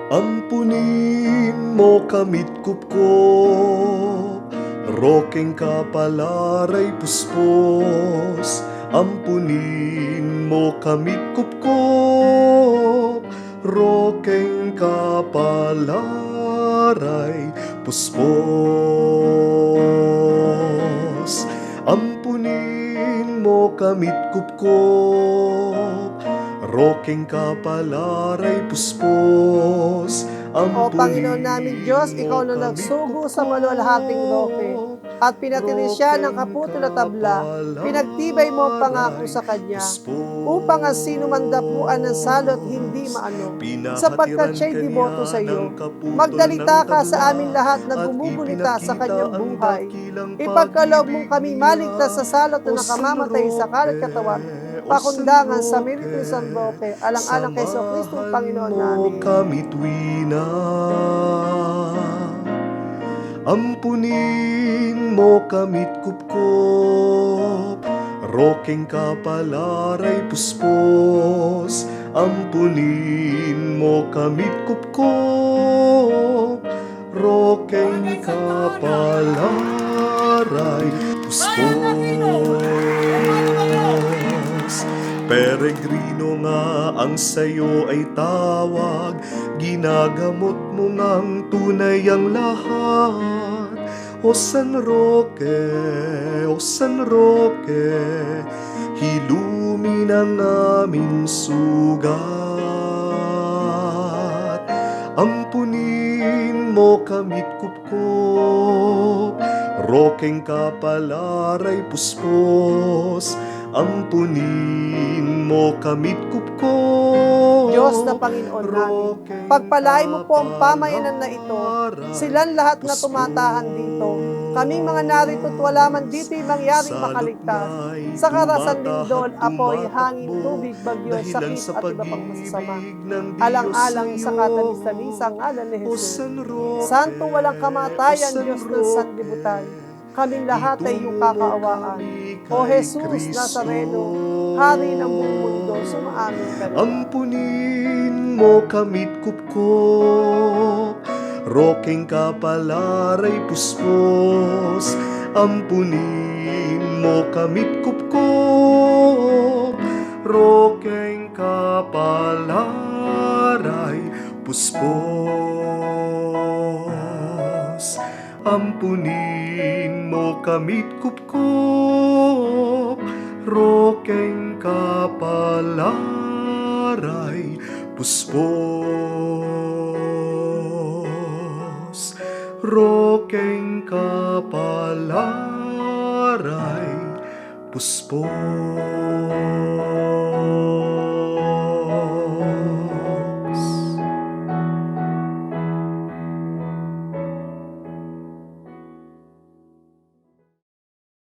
Ampunin mo kamit kupko, rokeng kapalaray puspos. Ampunin mo kamit kupko, rokeng kapalaray puspos. Ampunin mo kamit kupko, rokeng kapalaray puspos. O Panginoon namin Diyos, Ikaw na nagsugo sa maluwalhating Roque at pinatili siya ng kaputol at tabla, pinagtibay mo ang pangako sa kanya, upang ang sino man dapuan ng salot hindi maano, sapagkat siya'y deboto sa iyo. Magdalita ka sa amin lahat na gumugunita sa kanyang buhay. Ipagkaloob mong kami maligtas sa salot na nakamamatay sa kalat katawan, pakundangan sa Merito San Roque, alang-alang kay Kristo Panginoon namin. Ampunin mo kamit kupkop, rokeng kapalaray puspos. Ampunin mo kamit kupkop, rokeng kapalaray puspos. Peregrino nga ang sayo ay tawag, ginagamot mo ngang tunay ang lahat. O San Roque, O San Roque, hilumin ang aming sugat. Ampunin mo kamit kupkop, rokeng kapalaray puspos. Ampunin mo kamit kupkop, Diyos na Panginoon namin, pagpalain mo po ang pamayanan na ito, silang lahat na tumatahan dito. Kaming mga narito't wala man dito'y mangyaring makaligtas. Sa karasan lindol, apoy, hangin, tubig, bagyo, sakit at iba pang masasama. Alang-alang sa katamis-tamisang ngalan ni Jesus. Santong walang kamatayan, Diyos ng sanlibutan, kaming lahat ay iyong kakaawaan. O Jesus Nazareno, Hari ng buong mundo, sumaamin ka na. Ampunin mo kamit kupkop, rokeng kapalaray puspos. Ampunin mo kamit kupkop, rokeng kapalaray puspos. Ampunin mo kamit kupkop, rokeng kapalaray puspos. Rokeng kapalaray puspos.